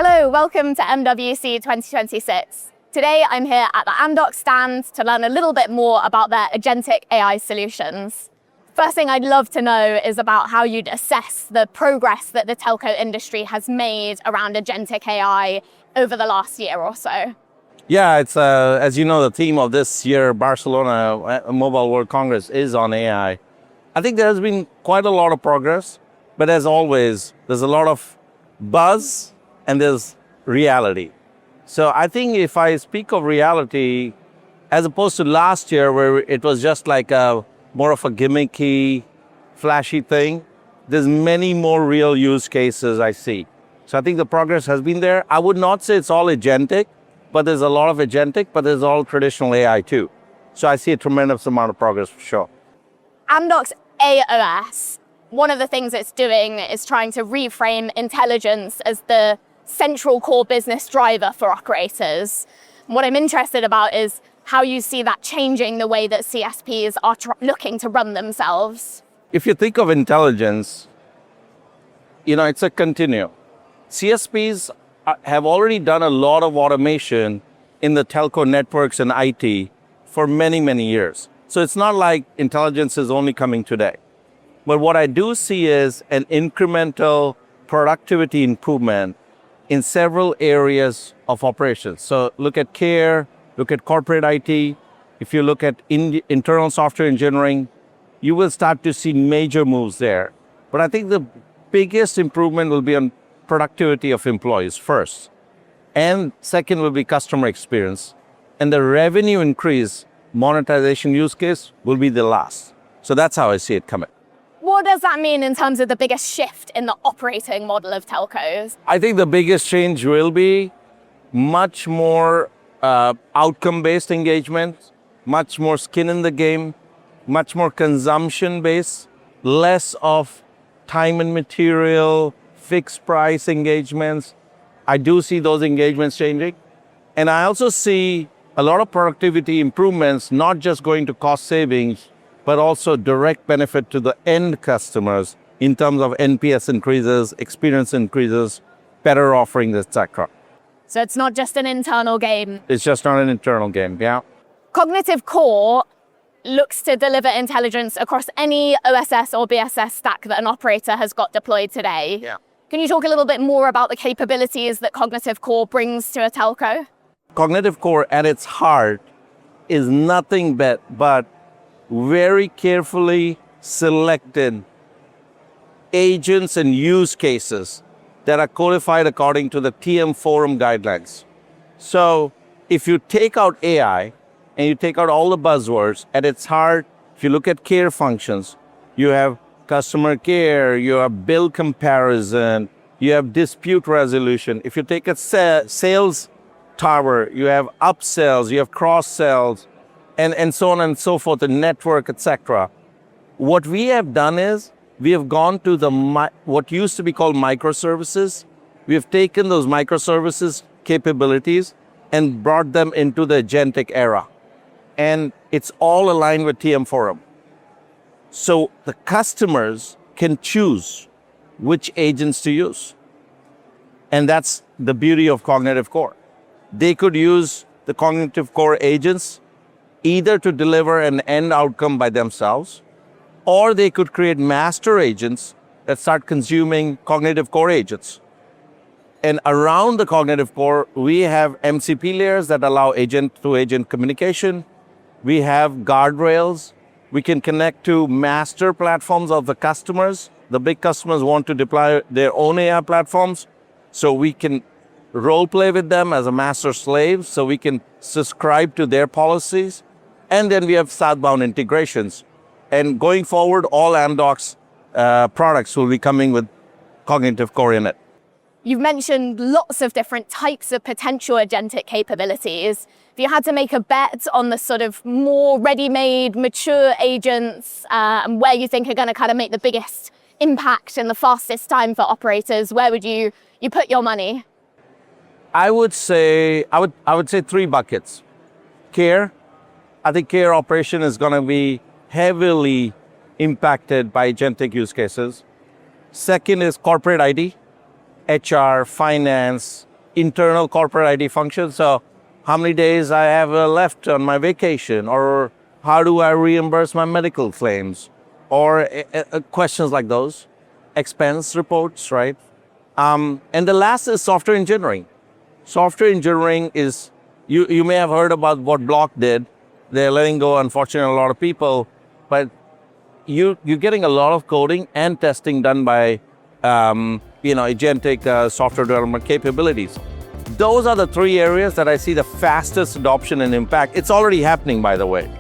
Hello, welcome to MWC 2026. Today I'm here at the Amdocs stand to learn a little bit more about their Agentic AI solutions. First thing I'd love to know is about how you'd assess the progress that the telco industry has made around Agentic AI over the last year or so. Yeah, it's as you know, the theme of this year, Barcelona Mobile World Congress is on AI. I think there has been quite a lot of progress, but as always, there's a lot of buzz and there's reality. So I think if I speak of reality, as opposed to last year where it was just like more of a gimmicky, flashy thing, there's many more real use cases I see. So I think the progress has been there. I would not say it's all agentic, but there's a lot of agentic, but there's all traditional AI too. So I see a tremendous amount of progress for sure. Amdocs AOS, one of the things it's doing is trying to reframe intelligence as the central core business driver for operators. What I'm interested about is how you see that changing the way that CSPs are looking to run themselves. If you think of intelligence, it's a continuum. CSPs have already done a lot of automation in the telco networks and IT for many, many years. So it's not like intelligence is only coming today. But what I do see is an incremental productivity improvement in several areas of operations. So look at care, look at corporate IT. If you look at internal software engineering, you will start to see major moves there. But I think the biggest improvement will be on productivity of employees first. And second will be customer experience. And the revenue increase, monetization use case will be the last. So that's how I see it coming. What does that mean in terms of the biggest shift in the operating model of telcos? I think the biggest change will be much more outcome-based engagement, much more skin in the game, much more consumption-based, less of time and material, fixed price engagements. I do see those engagements changing. And I also see a lot of productivity improvements, not just going to cost savings, but also direct benefit to the end customers in terms of NPS increases, experience increases, better offerings, etc. So it's not just an internal game. It's just not an internal game, yeah. Cognitive Core looks to deliver intelligence across any OSS or BSS stack that an operator has got deployed today. Yeah. Can you talk a little bit more about the capabilities that Cognitive Core brings to a telco? Cognitive Core at its heart is nothing but very carefully selected agents and use cases that are codified according to the TM Forum guidelines. So if you take out AI and you take out all the buzzwords, at its heart, if you look at care functions, you have customer care, you have bill comparison, you have dispute resolution. If you take a sales tower, you have upsells, you have cross-sells, and so on and so forth, the network, etc. What we have done is, we have gone to what used to be called microservices. We have taken those microservices capabilities and brought them into the agentic era. And it's all aligned with TM Forum. So the customers can choose which agents to use. And that's the beauty of Cognitive Core. They could use the Cognitive Core agents either to deliver an end outcome by themselves, or they could create master agents that start consuming Cognitive Core agents. And around the Cognitive Core, we have MCP layers that allow agent-to-agent communication. We have guardrails. We can connect to master platforms of the customers. The big customers want to deploy their own AI platforms, so we can role play with them as a master slave, so we can subscribe to their policies. And then we have southbound integrations. And going forward, all Amdocs products will be coming with Cognitive Core in it. You've mentioned lots of different types of potential agentic capabilities. If you had to make a bet on the sort of more ready-made, mature agents and where you think are going to kind of make the biggest impact in the fastest time for operators, where would you put your money? I would say three buckets. Care. I think care operation is going to be heavily impacted by agentic use cases. Second is corporate IT, HR, finance, internal corporate ID functions. So how many days I have left on my vacation, or how do I reimburse my medical claims, or questions like those, expense reports, right? And the last is software engineering. Software engineering is, you may have heard about what Block did. They're letting go, unfortunately, a lot of people, but you're getting a lot of coding and testing done by agentic software development capabilities. Those are the three areas that I see the fastest adoption and impact. It's already happening, by the way.